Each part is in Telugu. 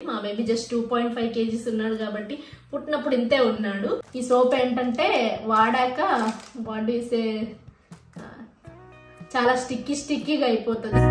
మా బేబీ జస్ట్ 2.5 kgs ఉన్నాడు కాబట్టి పుట్టినప్పుడు ఇంతే ఉన్నాడు. ఈ సోప్ ఏంటంటే వాడాక బాడీ చాలా స్టిక్కీగా అయిపోతుంది.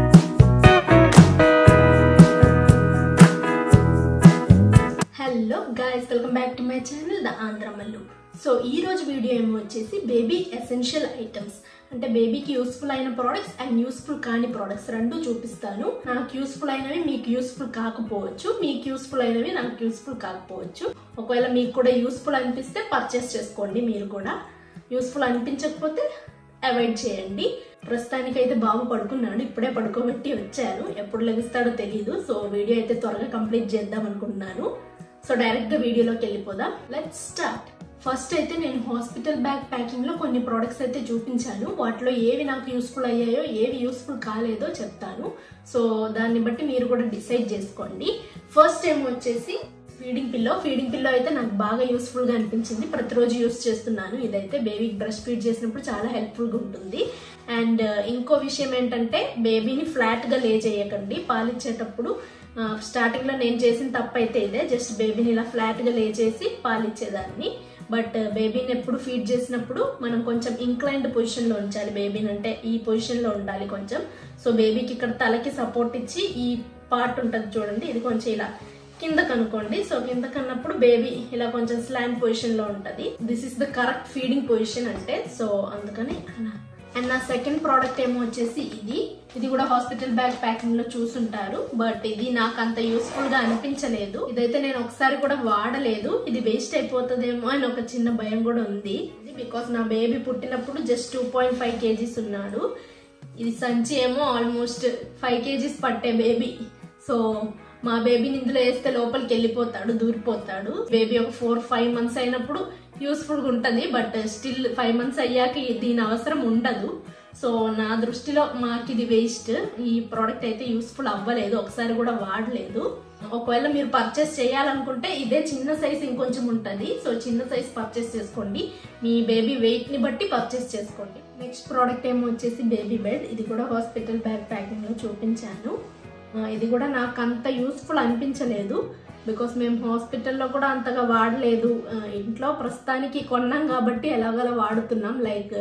Hello guys, welcome back to my channel the Andhramallu. So ఈ రోజు వీడియో ఏమో వచ్చేసి బేబీ ఎసెన్షియల్ ఐటమ్స్, అంటే బేబీకి యూస్ఫుల్ అయిన ప్రోడక్ట్స్ అండ్ యూస్ఫుల్ కాని ప్రోడక్ట్స్ రెండు చూపిస్తాను. నాకు యూస్ఫుల్ అయినవి మీకు యూస్ఫుల్ కాకపోవచ్చు, మీకు యూస్ఫుల్ అయినవి నాకు యూస్ఫుల్ కాకపోవచ్చు. ఒకవేళ మీకు కూడా యూస్ఫుల్ అనిపిస్తే పర్చేస్ చేసుకోండి, మీరు కూడా. యూస్ఫుల్ అనిపించకపోతే అవాయిడ్ చేయండి. ప్రస్తుతానికి అయితే బాబు పడుకున్నాడు, ఇప్పుడే పడుకోబెట్టి వచ్చాను. ఎప్పుడు లభిస్తాడో తెలీదు. సో వీడియో అయితే త్వరగా కంప్లీట్ చేద్దాం అనుకుంటున్నాను. సో డైరెక్ట్ గా వీడియోలోకి వెళ్ళిపోదాం. Let's start. ఫస్ట్ అయితే నేను హాస్పిటల్ బ్యాగ్ ప్యాకింగ్ లో కొన్ని ప్రోడక్ట్స్ అయితే చూపించాను. వాటిలో ఏవి నాకు యూస్ఫుల్ అయ్యాయో ఏవి యూస్ఫుల్ కాలేదో చెప్తాను. సో దాన్ని బట్టి మీరు కూడా డిసైడ్ చేసుకోండి. ఫస్ట్ ఏమో వచ్చేసి ఫీడింగ్ పిల్లో అయితే నాకు బాగా యూస్ఫుల్ గా అనిపించింది. ప్రతిరోజు యూస్ చేస్తున్నాను. ఇదైతే బేబీకి బ్రెస్ట్ ఫీడ్ చేసినప్పుడు చాలా హెల్ప్ఫుల్ గా ఉంటుంది. అండ్ ఇంకో విషయం ఏంటంటే బేబీని ఫ్లాట్ గా లే చేయకండి పాలిచ్చేటప్పుడు. స్టార్టింగ్ లో నేను చేసిన తప్పు అయితే ఇదే, జస్ట్ బేబీని ఇలా ఫ్లాట్ గా లే చేసి పాలిచ్చేదాన్ని. బట్ బేబీని ఎప్పుడు ఫీడ్ చేసినప్పుడు మనం కొంచెం ఇంక్లైన్డ్ పొజిషన్ లో ఉంచాలి బేబీని, అంటే ఈ పొజిషన్ లో ఉండాలి కొంచెం. సో బేబీకి ఇక్కడ తలకి సపోర్ట్ ఇచ్చి ఈ పార్ట్ ఉంటుంది చూడండి, ఇది కొంచెం ఇలా కిందకు అనుకోండి. సో కిందకు అన్నప్పుడు బేబీ ఇలా కొంచెం స్లాంట్ పొజిషన్ లో ఉంటది. This is the correct feeding position అంటే. సో అందుకని అండ్ నా సెకండ్ ప్రోడక్ట్ ఏమో వచ్చేసి ఇది కూడా హాస్పిటల్ బ్యాగ్ ప్యాకింగ్ లో చూసుంటారు. బట్ ఇది నాకు అంత యూస్ఫుల్ గా అనిపించలేదు. ఇదైతే నేను ఒకసారి కూడా వాడలేదు. ఇది వేస్ట్ అయిపోతుందేమో అని ఒక చిన్న భయం కూడా ఉంది. బికాస్ నా బేబీ పుట్టినప్పుడు జస్ట్ 2.5 kgs ఉన్నాడు. ఇది సంచి ఏమో ఆల్మోస్ట్ 5 kgs పట్టే బేబీ. సో మా బేబీని ఇందులో వేస్తే లోపలికి వెళ్ళిపోతాడు, దూరిపోతాడు. బేబీ ఒక 4-5 months అయినప్పుడు యూస్ఫుల్ గా ఉంటది. బట్ స్టిల్ 5 months అయ్యాక దీని అవసరం ఉండదు. సో నా దృష్టిలో మాకు ఇది వేస్ట్. ఈ ప్రోడక్ట్ అయితే యూస్ఫుల్ అవ్వలేదు, ఒకసారి కూడా వాడలేదు. ఒకవేళ మీరు పర్చేస్ చేయాలనుకుంటే ఇదే చిన్న సైజ్ ఇంకొంచెం ఉంటది. సో చిన్న సైజ్ పర్చేస్ చేసుకోండి, మీ బేబీ వెయిట్ ని బట్టి పర్చేస్ చేసుకోండి. నెక్స్ట్ ప్రోడక్ట్ ఏమో వచ్చేసి బేబీ బెడ్. ఇది కూడా హాస్పిటల్ బ్యాగ్ ప్యాకింగ్ లో చూపించాను. ఇది కూడా నాకు అంత యూస్ఫుల్ అనిపించలేదు. బికాస్ మేము హాస్పిటల్లో కూడా అంతగా వాడలేదు. ఇంట్లో ప్రస్తుతానికి కొన్నాం కాబట్టి ఎలాగోలా వాడుతున్నాం. లైక్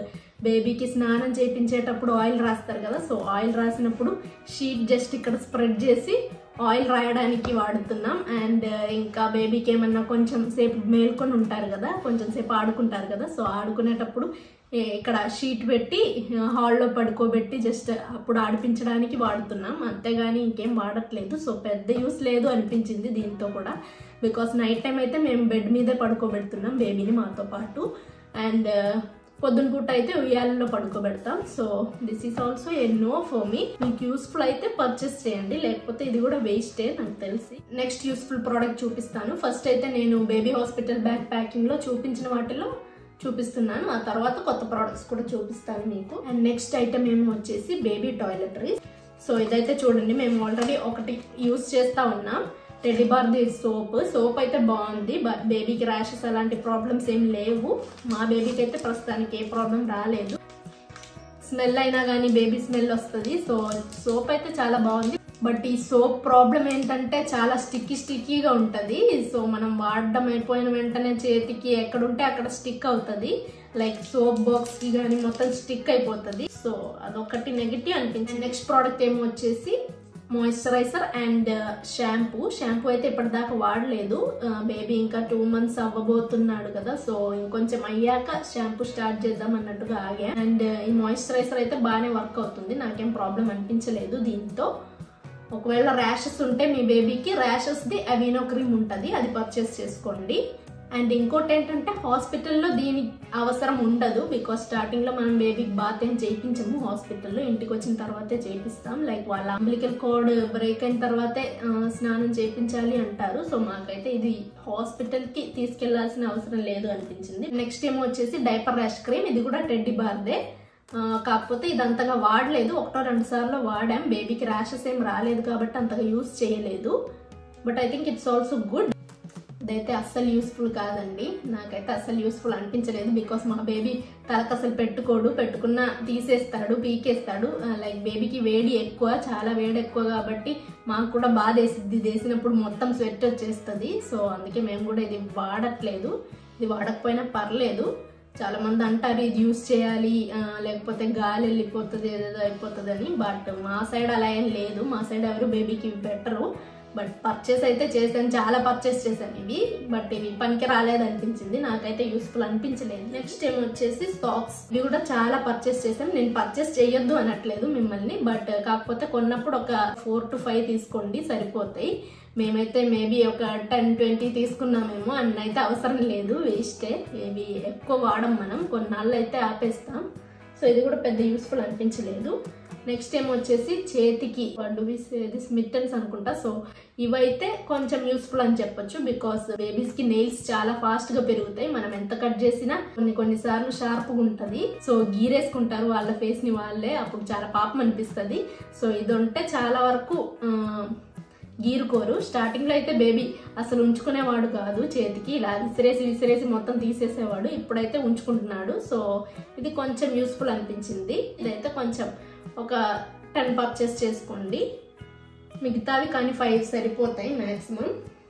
బేబీకి స్నానం చేయించేటప్పుడు ఆయిల్ రాస్తారు కదా, సో ఆయిల్ రాసినప్పుడు షీట్ జస్ట్ ఇక్కడ స్ప్రెడ్ చేసి ఆయిల్ రాయడానికి వాడుతున్నాం. అండ్ ఇంకా బేబీకి ఏమన్నా కొంచెం సేపు మేల్కొని ఉంటారు కదా, కొంచెం సేపు ఆడుకుంటారు కదా, సో ఆడుకునేటప్పుడు ఇక్కడ షీట్ పెట్టి హాల్లో పడుకోబెట్టి జస్ట్ అప్పుడు ఆడిపించడానికి వాడుతున్నాం, అంతేగాని ఇంకేం వాడట్లేదు. సో పెద్ద యూస్ లేదు అనిపించింది దీంతో కూడా. బికాస్ నైట్ టైం అయితే మేము బెడ్ మీదే పడుకోబెడుతున్నాం బేబీని మాతో పాటు. అండ్ పొద్దున పూట అయితే ఉయ్యాలలో పడుకోబెడతాం. So this is also a no for me. మీకు యూస్ఫుల్ అయితే పర్చేస్ చేయండి, లేకపోతే ఇది కూడా వేస్టే నాకు తెలిసి. నెక్స్ట్ యూస్ఫుల్ ప్రోడక్ట్ చూపిస్తాను. ఫస్ట్ అయితే నేను బేబీ హాస్పిటల్ బ్యాగ్ ప్యాకింగ్ లో చూపించిన వాటిలో చూపిస్తున్నాను, ఆ తర్వాత కొత్త ప్రోడక్ట్స్ కూడా చూపిస్తాను మీకు. అండ్ నెక్స్ట్ ఐటమ్ ఏమో వచ్చేసి బేబీ టాయిలెటరీస్. సో ఇదైతే చూడండి, మేము ఆల్రెడీ ఒకటి యూస్ చేస్తా ఉన్నాం, టెడ్డీ బార్ ది సోప్ అయితే బాగుంది. బేబీకి ర్యాషెస్ అలాంటి ప్రాబ్లమ్స్ ఏం లేవు. మా బేబీకి అయితే ప్రస్తుతానికి ఏ ప్రాబ్లం రాలేదు. స్మెల్ అయినా కానీ బేబీ స్మెల్ వస్తుంది. సో సోప్ అయితే చాలా బాగుంది. బట్ ఈ సోప్ ప్రాబ్లం ఏంటంటే చాలా స్టిక్కీగా ఉంటది. సో మనం వాడడం అయిపోయిన వెంటనే చేతికి ఎక్కడుంటే అక్కడ స్టిక్ అవుతుంది. లైక్ సోప్ బాక్స్ కి కానీ మొత్తం స్టిక్ అయిపోతుంది. సో అదొకటి నెగిటివ్ అనిపించింది. నెక్స్ట్ ప్రోడక్ట్ ఏమో వచ్చేసి మాయిశ్చరైజర్ అండ్ షాంపూ అయితే ఇప్పటిదాకా వాడలేదు. బేబీ ఇంకా 2 months అవ్వబోతున్నాడు కదా, సో ఇంకొంచెం అయ్యాక షాంపూ స్టార్ట్ చేద్దాం అన్నట్టుగా ఆగా. అండ్ ఈ మాయిశ్చరైజర్ అయితే బాగానే వర్క్ అవుతుంది, నాకేం ప్రాబ్లం అనిపించలేదు దీంతో. ఒకవేళ ర్యాషెస్ ఉంటే మీ బేబీకి ర్యాషెస్ ది అవినో క్రీమ్ ఉంటుంది, అది పర్చేస్ చేసుకోండి. అండ్ ఇంకోటి ఏంటంటే హాస్పిటల్లో దీని అవసరం ఉండదు. బికాస్ స్టార్టింగ్ లో మనం బేబీకి బాత్ ఏం చేయించము హాస్పిటల్లో, ఇంటికి వచ్చిన తర్వాతే చేపిస్తాం. లైక్ వాళ్ళ అంబ్లికల్ కార్డ్ బ్రేక్ అయిన తర్వాతే స్నానం చేయించాలి అంటారు. సో మాకైతే ఇది హాస్పిటల్ కి తీసుకెళ్లాల్సిన అవసరం లేదు అనిపించింది. నెక్స్ట్ ఏమో వచ్చేసి డైపర్ ర్యాష్ క్రీమ్. ఇది కూడా టెడ్డీ బార్దే, కాకపోతే ఇది అంతగా వాడలేదు, 1-2 సార్లు వాడాం. బేబీకి ర్యాషెస్ ఏం రాలేదు కాబట్టి అంతగా యూస్ చేయలేదు. But I think it's also good. ఇదైతే అస్సలు యూస్ఫుల్ కాదండి, నాకైతే అస్సలు యూస్ఫుల్ అనిపించలేదు. బికాస్ మా బేబీ తలకు అసలు పెట్టుకోడు, పెట్టుకున్న తీసేస్తాడు, పీకేస్తాడు. లైక్ బేబీకి వేడి ఎక్కువ, చాలా వేడి ఎక్కువ కాబట్టి మాకు కూడా బాధ వేసిద్ది, వేసినప్పుడు మొత్తం స్వెట్ వచ్చేస్తుంది. సో అందుకే మేము కూడా ఇది వాడట్లేదు. ఇది వాడకపోయినా పర్లేదు, చాలా మంది అంటారు ఇది యూస్ చేయాలి లేకపోతే గాలి వెళ్ళిపోతుంది ఏదేదో అయిపోతుంది అని. బట్ మా సైడ్ అలా ఏం లేదు, మా సైడ్ ఎవరు బేబీకి బెటరు. బట్ పర్చేస్ అయితే చేశాను, చాలా పర్చేస్ చేశాను ఇవి. బట్ ఇవి పనికి రాలేదు అనిపించింది, నాకైతే యూస్ఫుల్ అనిపించలేదు. నెక్స్ట్ ఏం వచ్చేసి సాక్స్. ఇవి కూడా చాలా పర్చేస్ చేశాను. నేను పర్చేస్ చేయొద్దు అనట్లేదు మిమ్మల్ని, బట్ కాకపోతే కొన్నప్పుడు ఒక 4 to 5 తీసుకోండి సరిపోతాయి. మేమైతే మేబీ ఒక 10-20 తీసుకున్నామేమో, అన్నైతే అవసరం లేదు, వేస్టే. ఇవి ఎక్కువ వాడం మనం, కొన్నాళ్ళు అయితే ఆపేస్తాం. సో ఇది కూడా పెద్ద యూస్ఫుల్ అనిపించలేదు. నెక్స్ట్ ఏమో వచ్చేసి చేతికి స్మిట్టన్స్ అనుకుంటా. సో ఇవైతే కొంచెం యూస్ఫుల్ అని చెప్పొచ్చు, బికాస్ బేబీస్ కి నెయిల్స్ చాలా ఫాస్ట్ గా పెరుగుతాయి. మనం ఎంత కట్ చేసినా కొన్నిసార్లు షార్ప్గా ఉంటది. సో గీరేసుకుంటారు వాళ్ళ ఫేస్ ని వాళ్ళే, అప్పుడు చాలా పాపం అనిపిస్తుంది. సో ఇది ఉంటే చాలా వరకు గీరుకోరు. స్టార్టింగ్ లో అయితే బేబీ అసలు ఉంచుకునేవాడు కాదు, చేతికి ఇలా విసిరేసి మొత్తం తీసేసేవాడు. ఇప్పుడైతే ఉంచుకుంటున్నాడు. సో ఇది కొంచెం యూస్ఫుల్ అనిపించింది. ఇదైతే కొంచెం ఒక 10 పర్చేస్ చేసుకోండి, మిగతావి కానీ 5 సరిపోతాయి మాక్సిమం.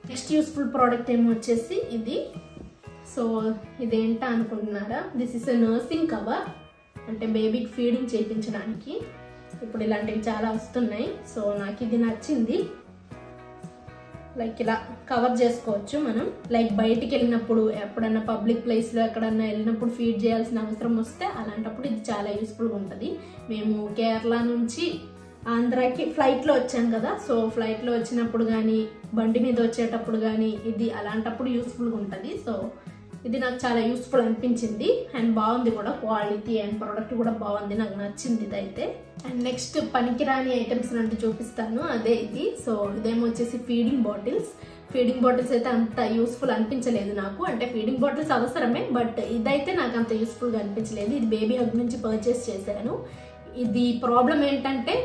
నెక్స్ట్ యూస్ఫుల్ ప్రోడక్ట్ ఏమో వచ్చేసి ఇది. సో ఇదేంటా అనుకుంటున్నారా, this is a nursing cover, అంటే బేబీకి ఫీడింగ్ చేయించడానికి. ఇప్పుడు ఇలాంటివి చాలా వస్తున్నాయి. సో నాకు ఇది నచ్చింది. లైక్ ఇలా కవర్ చేసుకోవచ్చు మనం, లైక్ బయటికి వెళ్ళినప్పుడు ఎప్పుడన్నా పబ్లిక్ ప్లేస్లో ఎక్కడన్నా వెళ్ళినప్పుడు ఫీడ్ చేయాల్సిన అవసరం వస్తే అలాంటప్పుడు ఇది చాలా యూస్ఫుల్గా ఉంటుంది. మేము కేరళ నుంచి ఆంధ్రాకి ఫ్లైట్లో వచ్చాం కదా, సో ఫ్లైట్లో వచ్చినప్పుడు కానీ బండి మీద వచ్చేటప్పుడు కానీ ఇది అలాంటప్పుడు యూస్ఫుల్గా ఉంటుంది. సో ఇది నాకు చాలా యూస్ఫుల్ అనిపించింది అండ్ బాగుంది కూడా, క్వాలిటీ అండ్ ప్రోడక్ట్ కూడా బాగుంది, నాకు నచ్చింది ఇదైతే. అండ్ నెక్స్ట్ పనికిరాని ఐటమ్స్ అంటే చూపిస్తాను, అదే ఇది. సో ఇదేమో వచ్చేసి ఫీడింగ్ బాటిల్స్. ఫీడింగ్ బాటిల్స్ అయితే అంత యూస్ఫుల్ అనిపించలేదు నాకు, అంటే ఫీడింగ్ బాటిల్స్ అవసరమే, బట్ ఇదైతే నాకు అంత యూస్ఫుల్గా అనిపించలేదు. ఇది బేబీ హగ్ నుంచి పర్చేస్ చేశాను. ఇది ప్రాబ్లం ఏంటంటే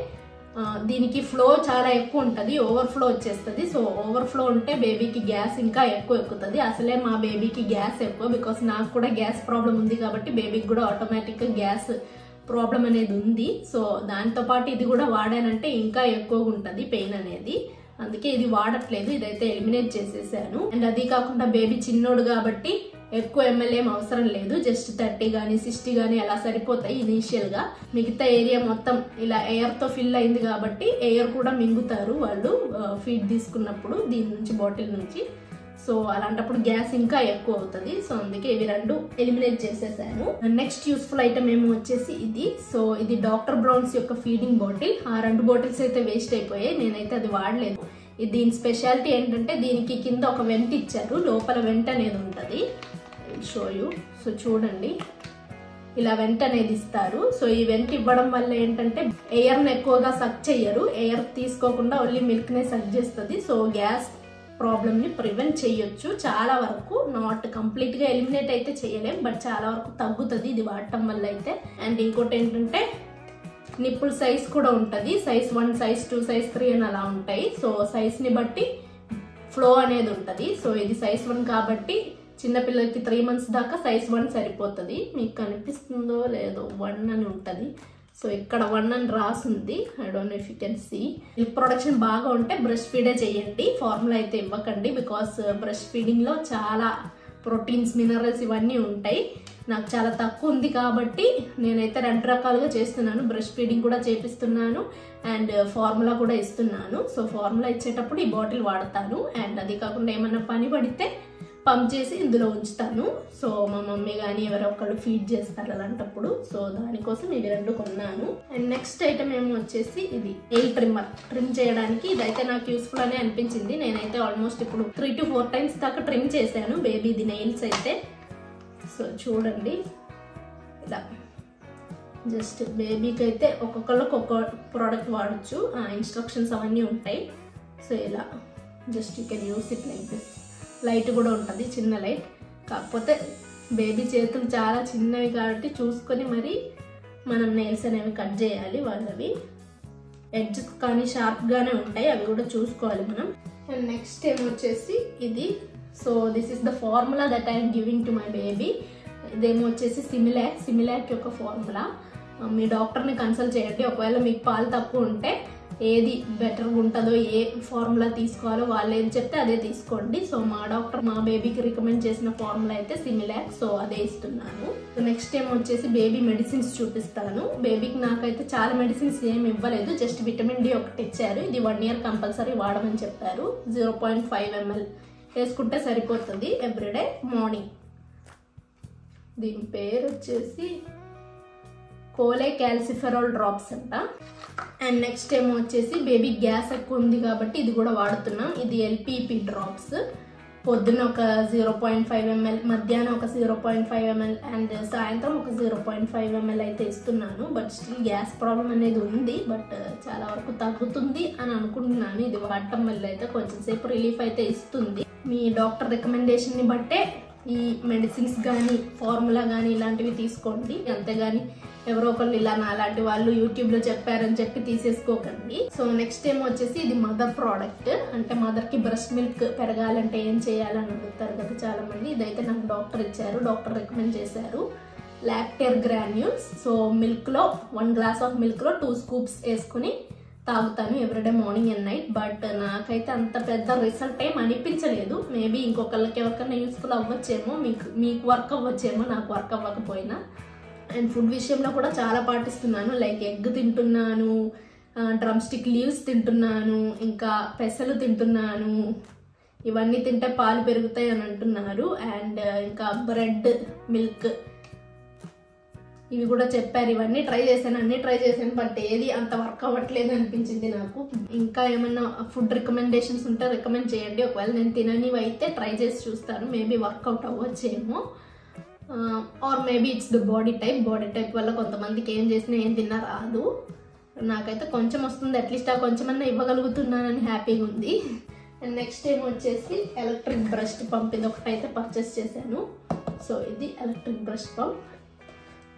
దీనికి ఫ్లో చాలా ఎక్కువ ఉంటుంది, ఓవర్ఫ్లో వచ్చేస్తుంది. సో ఓవర్ఫ్లో ఉంటే బేబీకి గ్యాస్ ఇంకా ఎక్కువ ఎక్కుతుంది. అసలే మా బేబీకి గ్యాస్ ఎక్కువ, బికాస్ నాకు కూడా గ్యాస్ ప్రాబ్లం ఉంది కాబట్టి బేబీకి కూడా ఆటోమేటిక్గా గ్యాస్ ప్రాబ్లం అనేది ఉంది. సో దాంతోపాటు ఇది కూడా వాడానంటే ఇంకా ఎక్కువగా ఉంటుంది పెయిన్ అనేది, అందుకే ఇది వాడట్లేదు. ఇదైతే ఎలిమినేట్ చేసేసాను. అండ్ అది కాకుండా బేబీ చిన్నోడు కాబట్టి ఎక్కువ ఎంఎల్ ఏం అవసరం లేదు, జస్ట్ 30 కానీ 60 కానీ అలా సరిపోతాయి ఇనీషియల్ గా. మిగతా ఏరియా మొత్తం ఇలా ఎయిర్ తో ఫిల్ అయింది కాబట్టి ఎయిర్ కూడా మింగుతారు వాళ్ళు ఫీడ్ తీసుకున్నప్పుడు దీని నుంచి, బాటిల్ నుంచి. సో అలాంటప్పుడు గ్యాస్ ఇంకా ఎక్కువ అవుతుంది. సో అందుకే ఇవి 2 ఎలిమినేట్ చేసేసాను. నెక్స్ట్ యూస్ఫుల్ ఐటమ్ ఏమో వచ్చేసి ఇది. సో ఇది డాక్టర్ బ్రౌన్స్ యొక్క ఫీడింగ్ బాటిల్. ఆ 2 బాటిల్స్ అయితే వేస్ట్ అయిపోయాయి, నేనైతే అది వాడలేదు. దీని స్పెషాలిటీ ఏంటంటే దీనికి కింద ఒక వెంట్ ఇచ్చారు, లోపల వెంట్ అనేది ఉంటుంది. Show you. సో చూడండి, ఇలా వెంట్ అనేది ఇస్తారు. సో ఈ వెంట్ ఇవ్వడం వల్ల ఏంటంటే ఎయిర్ని ఎక్కువగా సక్ చెయ్యరు, ఎయిర్ తీసుకోకుండా ఓన్లీ మిల్క్ నే సక్ చేస్తుంది. సో గ్యాస్ ప్రాబ్లమ్ ని ప్రివెంట్ చేయొచ్చు చాలా వరకు, నాట్ కంప్లీట్ గా ఎలిమినేట్ అయితే చేయలేం, బట్ చాలా వరకు తగ్గుతుంది ఇది వాడటం వల్ల అయితే. అండ్ ఇంకోటి ఏంటంటే నిప్పుల్ సైజ్ కూడా ఉంటుంది, సైజ్ 1, సైజ్ 2, సైజ్ 3 అని అలా ఉంటాయి. సో సైజ్ ని బట్టి ఫ్లో అనేది ఉంటుంది. సో ఇది సైజ్ 1 కాబట్టి చిన్నపిల్లలకి 3 months దాకా సైజ్ 1 సరిపోతుంది. మీకు కనిపిస్తుందో లేదో 1 అని ఉంటుంది. సో ఇక్కడ 1 అని రాసింది, I don't know if you can see. Milk production బాగా ఉంటే బ్రెస్ట్ ఫీడే చేయండి, ఫార్ములా అయితే ఇవ్వకండి. బికాస్ బ్రెస్ట్ ఫీడింగ్ లో చాలా ప్రోటీన్స్, మినరల్స్ ఇవన్నీ ఉంటాయి. నాకు చాలా తక్కువ ఉంది కాబట్టి నేనైతే 2 రకాలుగా చేస్తున్నాను, బ్రెస్ట్ ఫీడింగ్ కూడా చేపిస్తున్నాను అండ్ ఫార్ములా కూడా ఇస్తున్నాను. సో ఫార్ములా ఇచ్చేటప్పుడు ఈ బాటిల్ వాడతాను. అండ్ అది కాకుండా ఏమన్నా పని పడితే పంప్ చేసి ఇందులో ఉంచుతాను. సో మా మమ్మీ కానీ ఎవరో ఒకళ్ళు ఫీడ్ చేస్తారు అలాంటప్పుడు. సో దానికోసం ఇవి 2 కొన్నాను. అండ్ నెక్స్ట్ ఐటమ్ ఏమో వచ్చేసి ఇది నెయిల్ ట్రిమ్మర్. ట్రిమ్ చేయడానికి ఇదైతే నాకు యూస్ఫుల్ అనే అనిపించింది. నేనైతే ఆల్మోస్ట్ ఇప్పుడు 3 to 4 times దాకా ట్రిమ్ చేశాను బేబీది నెయిల్స్ అయితే. సో చూడండి, ఇలా జస్ట్ బేబీకి అయితే ఒక్కొక్కళ్ళకి ఒక్కొక్క ప్రోడక్ట్ వాడచ్చు, ఇన్స్ట్రక్షన్స్ అవన్నీ ఉంటాయి. సో ఇలా just you can use it like this. Light కూడా ఉంటుంది, చిన్న లైట్. కాకపోతే బేబీ చేతులు చాలా చిన్నవి కాబట్టి చూసుకొని మరి మనం నెయిల్స్ అనేవి కట్ చేయాలి. వాళ్ళవి ఎడ్జెస్ కానీ షార్ప్గానే ఉంటాయి, అవి కూడా చూసుకోవాలి మనం. అండ్ నెక్స్ట్ ఏమొచ్చేసి ఇది so this is the formula that I'm giving to my baby. ఇదేమో వచ్చేసి సిమిలాక్ యొక్క ఫార్ములా. మీ డాక్టర్ని కన్సల్ట్ చేయండి. ఒకవేళ మీకు పాలు తక్కువ ఉంటే ఏది బెటర్గా ఉంటుందో, ఏ ఫార్ములా తీసుకోవాలో వాళ్ళు ఏం చెప్తే అదే తీసుకోండి. సో మా డాక్టర్ మా బేబీకి రికమెండ్ చేసిన ఫార్ములా అయితే సిమిలాక్, సో అదే ఇస్తున్నాను. నెక్స్ట్ ఏమో వచ్చేసి బేబీ మెడిసిన్స్ చూపిస్తాను. బేబీకి నాకైతే చాలా మెడిసిన్స్ ఏమి ఇవ్వలేదు, జస్ట్ విటమిన్ డి ఒకటి ఇచ్చారు. ఇది 1 year కంపల్సరీ వాడమని చెప్పారు. 0.5 ml వేసుకుంటే సరిపోతుంది ఎవ్రీడే మార్నింగ్. దీని పేరు వచ్చేసి కోలే క్యాల్సిఫెరాల్ డ్రాప్స్ అంట. అండ్ నెక్స్ట్ ఏమో వచ్చేసి బేబీ గ్యాస్ ఎక్కువ ఉంది కాబట్టి ఇది కూడా వాడుతున్నాం. ఇది ఎల్పిపి డ్రాప్స్. పొద్దున్న ఒక 0.5 ml, మధ్యాహ్నం ఒక 0.5 ml అండ్ సాయంత్రం ఒక 0.5 ml అయితే ఇస్తున్నాను. బట్ స్టిల్ గ్యాస్ ప్రాబ్లం అనేది ఉంది, బట్ చాలా వరకు తగ్గుతుంది అని అనుకుంటున్నాను. ఇది వాడటం వల్ల అయితే కొంచెం సేపు రిలీఫ్ అయితే ఇస్తుంది. మీ డాక్టర్ రికమెండేషన్ని బట్టే ఈ మెడిసిన్స్ కానీ ఫార్ములా కానీ ఇలాంటివి తీసుకోండి. అంతేగాని ఎవరో ఒకళ్ళు ఇలా నాలాంటి వాళ్ళు యూట్యూబ్లో చెప్పారని చెప్పి తీసేసుకోకండి. సో నెక్స్ట్ ఏమో వచ్చేసి ఇది మదర్ ప్రోడక్ట్. అంటే మదర్కి బ్రెస్ట్ మిల్క్ పెరగాలంటే ఏం చేయాలని అడుగుతారు కదా చాలా మంది. ఇదైతే నాకు డాక్టర్ ఇచ్చారు, డాక్టర్ రికమెండ్ చేశారు. లాక్టేర్ గ్రాన్యూల్స్. సో మిల్క్లో 1 glass ఆఫ్ మిల్క్లో 2 scoops వేసుకుని తాగుతాను everyday morning and night. But నాకైతే అంత పెద్ద రిజల్ట్ ఏం అనిపించలేదు. మేబీ ఇంకొకళ్ళకి ఎవరికైనా యూస్ఫుల్ అవ్వచ్చేమో, మీకు వర్క్ అవ్వచ్చేమో, నాకు వర్క్ అవ్వకపోయినా. అండ్ ఫుడ్ విషయంలో కూడా చాలా పాటిస్తున్నాను. లైక్ ఎగ్ తింటున్నాను, డ్రమ్ స్టిక్ లీవ్స్ తింటున్నాను, ఇంకా పెసలు తింటున్నాను. ఇవన్నీ తింటే పాలు పెరుగుతాయి అని అంటున్నారు. అండ్ ఇంకా బ్రెడ్, మిల్క్ ఇవి కూడా చెప్పారు. ఇవన్నీ ట్రై చేశాను, అన్ని ట్రై చేశాను, బట్ ఏది అంత వర్క్ అవ్వట్లేదు అనిపించింది నాకు. ఇంకా ఏమన్నా ఫుడ్ రికమెండేషన్స్ ఉంటే రికమెండ్ చేయండి. ఒకవేళ నేను తిననివి అయితే ట్రై చేసి చూస్తాను, మేబీ వర్కౌట్ అవ్వచ్చేమో. Or maybe it's the body type వల్ల కొంతమందికి ఏం చేసినా ఏం తిన్నా రాదు. నాకైతే కొంచెం వస్తుంది, అట్లీస్ట్ ఆ కొంచెమన్నా ఇవ్వగలుగుతున్నానని హ్యాపీగా ఉంది. అండ్ నెక్స్ట్ ఏమో వచ్చేసి ఎలక్ట్రిక్ బ్రష్ పంప్. ఇది ఒకటైతే పర్చేస్ చేశాను. సో ఇది ఎలక్ట్రిక్ బ్రష్ పంప్.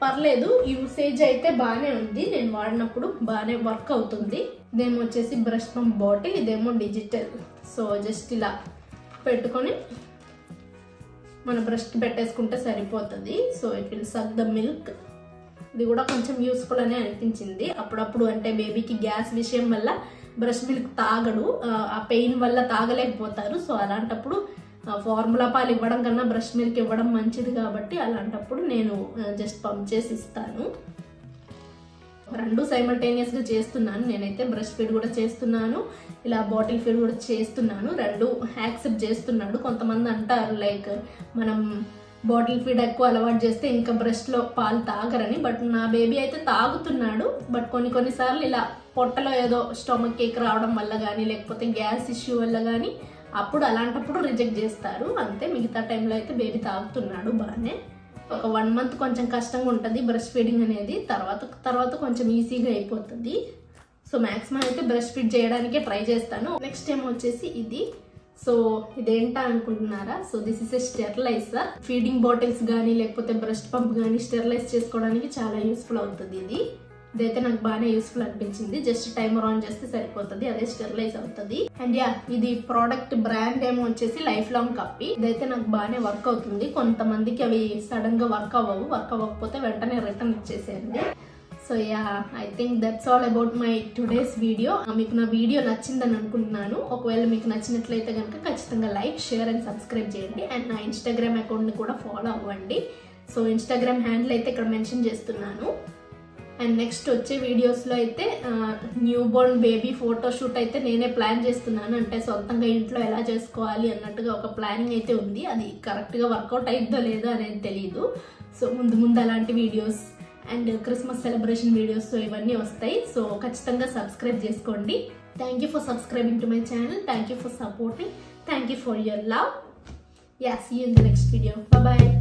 పర్లేదు, యూసేజ్ అయితే బాగానే ఉంది, నేను వాడినప్పుడు బాగానే వర్క్ అవుతుంది. ఇదేమో వచ్చేసి బ్రష్ పంప్ బాటిల్, ఇదేమో డిజిటల్. సో జస్ట్ ఇలా పెట్టుకొని మన బ్రష్కి పెట్టేసుకుంటే సరిపోతుంది. So it will suck the milk. ఇది కూడా కొంచెం యూస్ఫుల్ అనే అనిపించింది. అప్పుడప్పుడు అంటే బేబీకి గ్యాస్ విషయం వల్ల బ్రష్ మిల్క్ తాగడు, ఆ పెయిన్ వల్ల తాగలేకపోతారు. సో అలాంటప్పుడు ఫార్ములా పాలు ఇవ్వడం కన్నా బ్రష్ మిల్క్ ఇవ్వడం మంచిది కాబట్టి అలాంటప్పుడు నేను జస్ట్ పంప్ చేసి ఇస్తాను. 2 సైమల్టేనియస్గా చేస్తున్నాను. నేనైతే బ్రష్ ఫీడ్ కూడా చేస్తున్నాను, ఇలా బాటిల్ ఫీడ్ కూడా చేస్తున్నాను. 2 యాక్సెప్ట్ చేస్తున్నాడు. కొంతమంది అంటారు లైక్ మనం బాటిల్ ఫీడ్ ఎక్కువ అలవాటు చేస్తే ఇంకా బ్రష్లో పాలు తాగరని. బట్ నా బేబీ అయితే తాగుతున్నాడు. బట్ కొన్నిసార్లు ఇలా పొట్టలో ఏదో స్టమక్ కేక్ రావడం వల్ల కానీ లేకపోతే గ్యాస్ ఇష్యూ వల్ల కానీ అప్పుడు అలాంటప్పుడు రిజెక్ట్ చేస్తారు అంతే. మిగతా టైంలో అయితే బేబీ తాగుతున్నాడు బాగానే. ఒక 1 month కొంచెం కష్టంగా ఉంటుంది బ్రష్ ఫీడింగ్ అనేది, తర్వాత కొంచెం ఈజీగా అయిపోతుంది. సో మ్యాక్సిమం అయితే బ్రష్ ఫీడ్ చేయడానికే ట్రై చేస్తాను. నెక్స్ట్ ఏమో వచ్చేసి ఇది. సో ఇదేంటా అనుకుంటున్నారా? So this is a steriliser. Feeding bottles కానీ లేకపోతే బ్రెస్ట్ పంప్ కానీ స్టెరిలైజ్ చేసుకోవడానికి చాలా యూస్ఫుల్ అవుతుంది. ఇదైతే నాకు బాగానే యూస్ఫుల్ అనిపించింది. జస్ట్ టైమర్ ఆన్ చేస్తే సరిపోతుంది, అదే స్టెరిలైజ్ అవుతుంది. అండ్ యా, ఇది ప్రోడక్ట్ బ్రాండ్ ఏమో వచ్చేసి లైఫ్ లాంగ్ కప్పి. ఇదైతే నాకు బాగానే వర్క్ అవుతుంది. కొంతమందికి అవి సడన్ గా వర్క్ అవ్వకపోతే వెంటనే రిటర్న్ ఇచ్చేసేయండి. So yeah, I think that's all about my today's video. మీకు నా వీడియో నచ్చిందని అనుకుంటున్నాను. ఒకవేళ మీకు నచ్చినట్లయితే కనుక ఖచ్చితంగా లైక్, షేర్ అండ్ సబ్స్క్రైబ్ చేయండి. అండ్ నా ఇన్స్టాగ్రామ్ అకౌంట్ని కూడా ఫాలో అవ్వండి. సో ఇన్స్టాగ్రామ్ హ్యాండిల్ అయితే ఇక్కడ మెన్షన్ చేస్తున్నాను. అండ్ నెక్స్ట్ వచ్చే వీడియోస్లో అయితే న్యూ బోర్న్ బేబీ ఫోటోషూట్ అయితే నేనే ప్లాన్ చేస్తున్నాను. అంటే సొంతంగా ఇంట్లో ఎలా చేసుకోవాలి అన్నట్టుగా ఒక ప్లానింగ్ అయితే ఉంది. అది కరెక్ట్గా వర్కౌట్ అయిద్దో లేదో అనేది తెలియదు. సో ముందు అలాంటి videos and Christmas celebration videos ఇవన్నీ వస్తాయి. సో ఖచ్చితంగా సబ్స్క్రైబ్ చేసుకోండి. Thank you for subscribing to my channel. Thank you for supporting. Thank you for your love. Yeah, see you in the next video. Bye bye.